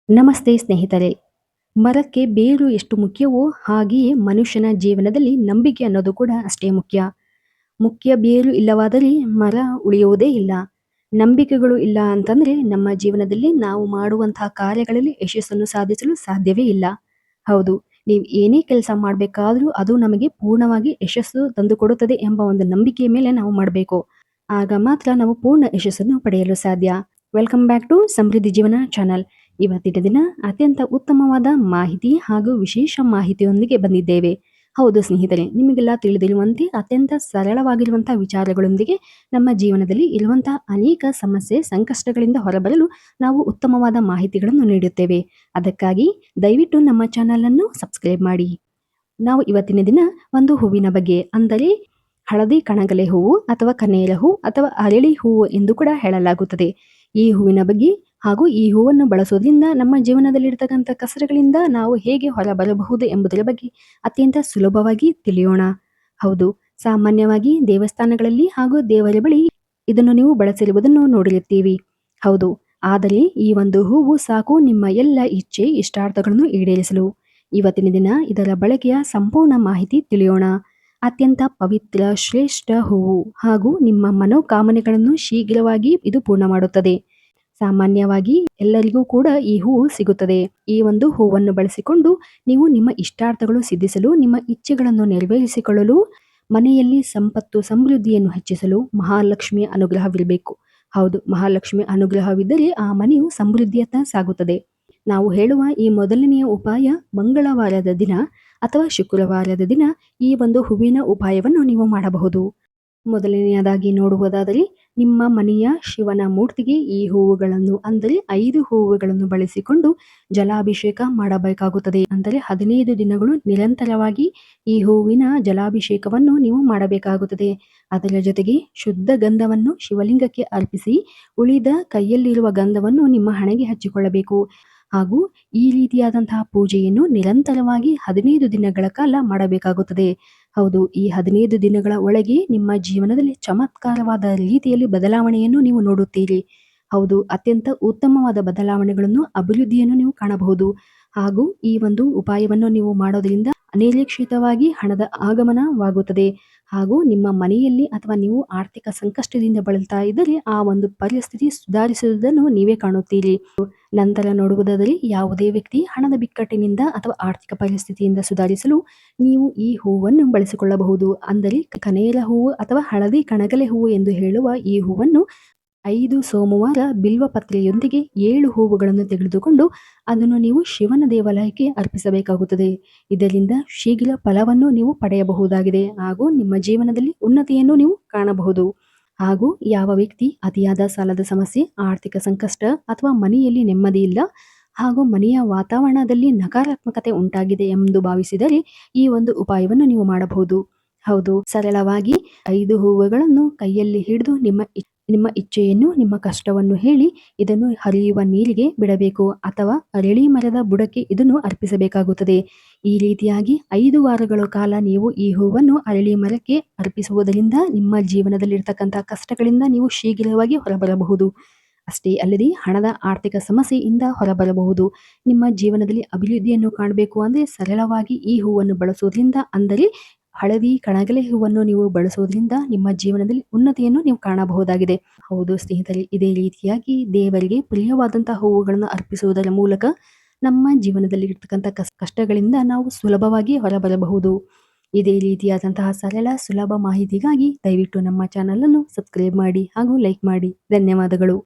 ನಮಸ್ತೆ ಸ್ನೇಹಿತರೆ. ಮರಕ್ಕೆ ಬೇರು ಎಷ್ಟು ಮುಖ್ಯವೋ ಹಾಗೆಯೇ ಮನುಷ್ಯನ ಜೀವನದಲ್ಲಿ ನಂಬಿಕೆ ಅನ್ನೋದು ಕೂಡ ಅಷ್ಟೇ ಮುಖ್ಯ. ಮುಖ್ಯ ಬೇರು ಇಲ್ಲವಾದರೆ ಮರ ಉಳಿಯುವುದೇ ಇಲ್ಲ. ನಂಬಿಕೆಗಳು ಇಲ್ಲ ಅಂತಂದ್ರೆ ನಮ್ಮ ಜೀವನದಲ್ಲಿ ನಾವು ಮಾಡುವಂತಹ ಕಾರ್ಯಗಳಲ್ಲಿ ಯಶಸ್ಸನ್ನು ಸಾಧಿಸಲು ಸಾಧ್ಯವೇ ಇಲ್ಲ. ಹೌದು, ನೀವು ಏನೇ ಕೆಲಸ ಮಾಡಬೇಕಾದ್ರೂ ಅದು ನಮಗೆ ಪೂರ್ಣವಾಗಿ ಯಶಸ್ಸು ತಂದುಕೊಡುತ್ತದೆ ಎಂಬ ಒಂದು ನಂಬಿಕೆಯ ಮೇಲೆ ನಾವು ಮಾಡಬೇಕು. ಆಗ ಮಾತ್ರ ನಾವು ಪೂರ್ಣ ಯಶಸ್ಸನ್ನು ಪಡೆಯಲು ಸಾಧ್ಯ. ವೆಲ್ಕಮ್ ಬ್ಯಾಕ್ ಟು ಸಮೃದ್ಧಿ ಜೀವನ ಚಾನಲ್. ಇವತ್ತಿನ ದಿನ ಅತ್ಯಂತ ಉತ್ತಮವಾದ ಮಾಹಿತಿ ಹಾಗೂ ವಿಶೇಷ ಮಾಹಿತಿಯೊಂದಿಗೆ ಬಂದಿದ್ದೇವೆ. ಹೌದು ಸ್ನೇಹಿತರೆ, ನಿಮಗೆಲ್ಲ ತಿಳಿದಿರುವಂತೆ ಅತ್ಯಂತ ಸರಳವಾಗಿರುವಂತಹ ವಿಚಾರಗಳೊಂದಿಗೆ ನಮ್ಮ ಜೀವನದಲ್ಲಿ ಇರುವಂತಹ ಅನೇಕ ಸಮಸ್ಯೆ ಸಂಕಷ್ಟಗಳಿಂದ ಹೊರಬರಲು ನಾವು ಉತ್ತಮವಾದ ಮಾಹಿತಿಗಳನ್ನು ನೀಡುತ್ತೇವೆ. ಅದಕ್ಕಾಗಿ ದಯವಿಟ್ಟು ನಮ್ಮ ಚಾನಲ್ ಅನ್ನು ಸಬ್ಸ್ಕ್ರೈಬ್ ಮಾಡಿ. ನಾವು ಇವತ್ತಿನ ದಿನ ಒಂದು ಹೂವಿನ ಬಗ್ಗೆ, ಅಂದರೆ ಹಳದಿ ಕಣಗಲೆ ಹೂವು ಅಥವಾ ಕನೇರ ಹೂ ಅಥವಾ ಅರಳಿ ಹೂವು ಎಂದು ಕೂಡ ಹೇಳಲಾಗುತ್ತದೆ. ಈ ಹೂವಿನ ಬಗ್ಗೆ ಹಾಗೂ ಈ ಹೂವನ್ನು ಬಳಸೋದ್ರಿಂದ ನಮ್ಮ ಜೀವನದಲ್ಲಿರ್ತಕ್ಕಂಥ ಕಷ್ಟಗಳಿಂದ ನಾವು ಹೇಗೆ ಹೊರಬರಬಹುದು ಎಂಬುದರ ಬಗ್ಗೆ ಅತ್ಯಂತ ಸುಲಭವಾಗಿ ತಿಳಿಯೋಣ. ಹೌದು, ಸಾಮಾನ್ಯವಾಗಿ ದೇವಸ್ಥಾನಗಳಲ್ಲಿ ಹಾಗೂ ದೇವರ ಬಳಿ ಇದನ್ನು ನೀವು ಬಳಸಿರುವುದನ್ನು ನೋಡಿರುತ್ತೀವಿ. ಹೌದು, ಆದರೆ ಈ ಒಂದು ಹೂವು ಸಾಕು ನಿಮ್ಮ ಎಲ್ಲ ಇಚ್ಛೆ ಇಷ್ಟಾರ್ಥಗಳನ್ನು ಈಡೇರಿಸಲು. ಇವತ್ತಿನ ದಿನ ಇದರ ಬಳಕೆಯ ಸಂಪೂರ್ಣ ಮಾಹಿತಿ ತಿಳಿಯೋಣ. ಅತ್ಯಂತ ಪವಿತ್ರ ಶ್ರೇಷ್ಠ ಹೂವು ಹಾಗೂ ನಿಮ್ಮ ಮನೋಕಾಮನೆಗಳನ್ನು ಶೀಘ್ರವಾಗಿ ಇದು ಪೂರ್ಣ ಮಾಡುತ್ತದೆ. ಸಾಮಾನ್ಯವಾಗಿ ಎಲ್ಲರಿಗೂ ಕೂಡ ಈ ಹೂವು ಸಿಗುತ್ತದೆ. ಈ ಒಂದು ಹೂವನ್ನು ಬಳಸಿಕೊಂಡು ನೀವು ನಿಮ್ಮ ಇಷ್ಟಾರ್ಥಗಳು ಸಿದ್ಧಿಸಲು, ನಿಮ್ಮ ಇಚ್ಛೆಗಳನ್ನು ನೆರವೇರಿಸಿಕೊಳ್ಳಲು, ಮನೆಯಲ್ಲಿ ಸಂಪತ್ತು ಸಮೃದ್ಧಿಯನ್ನು ಹೆಚ್ಚಿಸಲು ಮಹಾಲಕ್ಷ್ಮಿಯ ಅನುಗ್ರಹವಿರಬೇಕು. ಹೌದು, ಮಹಾಲಕ್ಷ್ಮಿಯ ಅನುಗ್ರಹವಿದ್ದರೆ ಆ ಮನೆಯು ಸಮೃದ್ಧಿಯತ್ತ ಸಾಗುತ್ತದೆ. ನಾವು ಹೇಳುವ ಈ ಮೊದಲನೆಯ ಉಪಾಯ ಮಂಗಳವಾರದ ದಿನ ಅಥವಾ ಶುಕ್ರವಾರದ ದಿನ ಈ ಒಂದು ಹೂವಿನ ಉಪಾಯವನ್ನು ನೀವು ಮಾಡಬಹುದು. ಮೊದಲನೆಯದಾಗಿ ನೋಡುವುದಾದರೆ, ನಿಮ್ಮ ಮನೆಯ ಶಿವನ ಮೂರ್ತಿಗೆ ಈ ಹೂವುಗಳನ್ನು, ಅಂದರೆ 5 ಹೂವುಗಳನ್ನು ಬಳಸಿಕೊಂಡು ಜಲಾಭಿಷೇಕ ಮಾಡಬೇಕಾಗುತ್ತದೆ. ಅಂದರೆ 15 ದಿನಗಳು ನಿರಂತರವಾಗಿ ಈ ಹೂವಿನ ಜಲಾಭಿಷೇಕವನ್ನು ನೀವು ಮಾಡಬೇಕಾಗುತ್ತದೆ. ಅದರ ಜೊತೆಗೆ ಶುದ್ಧ ಗಂಧವನ್ನು ಶಿವಲಿಂಗಕ್ಕೆ ಅರ್ಪಿಸಿ ಉಳಿದ ಕೈಯಲ್ಲಿರುವ ಗಂಧವನ್ನು ನಿಮ್ಮ ಹಣೆಗೆ ಹಚ್ಚಿಕೊಳ್ಳಬೇಕು. ಹಾಗೂ ಈ ರೀತಿಯಾದಂತಹ ಪೂಜೆಯನ್ನು ನಿರಂತರವಾಗಿ 15 ದಿನಗಳ ಕಾಲ ಮಾಡಬೇಕಾಗುತ್ತದೆ. ಹೌದು, ಈ 15 ದಿನಗಳ ಒಳಗೆ ನಿಮ್ಮ ಜೀವನದಲ್ಲಿ ಚಮತ್ಕಾರವಾದ ರೀತಿಯಲ್ಲಿ ಬದಲಾವಣೆಯನ್ನು ನೀವು ನೋಡುತ್ತೀರಿ. ಹೌದು, ಅತ್ಯಂತ ಉತ್ತಮವಾದ ಬದಲಾವಣೆಗಳನ್ನು, ಅಭಿವೃದ್ಧಿಯನ್ನು ನೀವು ಕಾಣಬಹುದು. ಹಾಗೂ ಈ ಒಂದು ಉಪಾಯವನ್ನು ನೀವು ಮಾಡೋದ್ರಿಂದ ಅನಿರೀಕ್ಷಿತವಾಗಿ ಹಣದ ಆಗಮನವಾಗುತ್ತದೆ. ಹಾಗೂ ನಿಮ್ಮ ಮನೆಯಲ್ಲಿ ಅಥವಾ ನೀವು ಆರ್ಥಿಕ ಸಂಕಷ್ಟದಿಂದ ಬಳಲ್ತಾ ಇದ್ದರೆ ಆ ಒಂದು ಪರಿಸ್ಥಿತಿ ಸುಧಾರಿಸುವುದನ್ನು ನೀವೇ ಕಾಣುತ್ತೀರಿ. ನಂತರ ನೋಡುವುದಾದರೆ, ಯಾವುದೇ ವ್ಯಕ್ತಿ ಹಣದ ಬಿಕ್ಕಟ್ಟಿನಿಂದ ಅಥವಾ ಆರ್ಥಿಕ ಪರಿಸ್ಥಿತಿಯಿಂದ ಸುಧಾರಿಸಲು ನೀವು ಈ ಹೂವನ್ನು ಬಳಸಿಕೊಳ್ಳಬಹುದು. ಅಂದರೆ ಕನೇರ ಹೂವು ಅಥವಾ ಹಳದಿ ಕಣಗಲೆ ಹೂವು ಎಂದು ಹೇಳುವ ಈ ಹೂವನ್ನು 5 ಸೋಮವಾರ ಬಿಲ್ವ ಪತ್ರೆಯೊಂದಿಗೆ 7 ಹೂವುಗಳನ್ನು ತೆಗೆದುಕೊಂಡು ಅದನ್ನು ನೀವು ಶಿವನ ದೇವಾಲಯಕ್ಕೆ ಅರ್ಪಿಸಬೇಕಾಗುತ್ತದೆ. ಇದರಿಂದ ಶೀಘ್ರ ಫಲವನ್ನು ನೀವು ಪಡೆಯಬಹುದಾಗಿದೆ ಹಾಗೂ ನಿಮ್ಮ ಜೀವನದಲ್ಲಿ ಉನ್ನತಿಯನ್ನು ನೀವು ಕಾಣಬಹುದು. ಹಾಗೂ ಯಾವ ವ್ಯಕ್ತಿ ಅತಿಯಾದ ಸಾಲದ ಸಮಸ್ಯೆ, ಆರ್ಥಿಕ ಸಂಕಷ್ಟ ಅಥವಾ ಮನೆಯಲ್ಲಿ ನೆಮ್ಮದಿ ಇಲ್ಲ ಹಾಗೂ ಮನೆಯ ವಾತಾವರಣದಲ್ಲಿ ನಕಾರಾತ್ಮಕತೆ ಉಂಟಾಗಿದೆ ಎಂದು ಭಾವಿಸಿದರೆ ಈ ಒಂದು ಉಪಾಯವನ್ನು ನೀವು ಮಾಡಬಹುದು. ಹೌದು, ಸರಳವಾಗಿ 5 ಹೂವುಗಳನ್ನು ಕೈಯಲ್ಲಿ ಹಿಡಿದು ನಿಮ್ಮ ಇಚ್ಛೆಯನ್ನು, ನಿಮ್ಮ ಕಷ್ಟವನ್ನು ಹೇಳಿ ಇದನ್ನು ಹರಿಯುವ ನೀರಿಗೆ ಬಿಡಬೇಕು ಅಥವಾ ಅರಳಿ ಮರದ ಬುಡಕ್ಕೆ ಇದನ್ನು ಅರ್ಪಿಸಬೇಕಾಗುತ್ತದೆ. ಈ ರೀತಿಯಾಗಿ 5 ವಾರಗಳ ಕಾಲ ನೀವು ಈ ಹೂವನ್ನು ಅರಳಿ ಮರಕ್ಕೆ ಅರ್ಪಿಸುವುದರಿಂದ ನಿಮ್ಮ ಜೀವನದಲ್ಲಿರ್ತಕ್ಕಂಥ ಕಷ್ಟಗಳಿಂದ ನೀವು ಶೀಘ್ರವಾಗಿ ಹೊರಬರಬಹುದು. ಅಷ್ಟೇ ಅಲ್ಲದೆ ಹಣದ ಆರ್ಥಿಕ ಸಮಸ್ಯೆಯಿಂದ ಹೊರಬರಬಹುದು. ನಿಮ್ಮ ಜೀವನದಲ್ಲಿ ಅಭಿವೃದ್ಧಿಯನ್ನು ಕಾಣಬೇಕು ಅಂದರೆ ಸರಳವಾಗಿ ಈ ಹೂವನ್ನು ಬಳಸುವುದರಿಂದ, ಅಂದರೆ ಹಳದಿ ಕಣಗಲೆ ಹೂವನ್ನು ನೀವು ಬಳಸುವುದರಿಂದ ನಿಮ್ಮ ಜೀವನದಲ್ಲಿ ಉನ್ನತಿಯನ್ನು ನೀವು ಕಾಣಬಹುದಾಗಿದೆ. ಹೌದು ಸ್ನೇಹಿತರೆ, ಇದೇ ರೀತಿಯಾಗಿ ದೇವರಿಗೆ ಪ್ರಿಯವಾದಂತಹ ಹೂವುಗಳನ್ನು ಅರ್ಪಿಸುವುದರ ಮೂಲಕ ನಮ್ಮ ಜೀವನದಲ್ಲಿ ಇರ್ತಕ್ಕಂಥ ಕಷ್ಟಗಳಿಂದ ನಾವು ಸುಲಭವಾಗಿ ಹೊರಬರಬಹುದು. ಇದೇ ರೀತಿಯಾದಂತಹ ಸರಳ ಸುಲಭ ಮಾಹಿತಿಗಾಗಿ ದಯವಿಟ್ಟು ನಮ್ಮ ಚಾನಲ್ ಅನ್ನು ಸಬ್ಸ್ಕ್ರೈಬ್ ಮಾಡಿ ಹಾಗೂ ಲೈಕ್ ಮಾಡಿ. ಧನ್ಯವಾದಗಳು.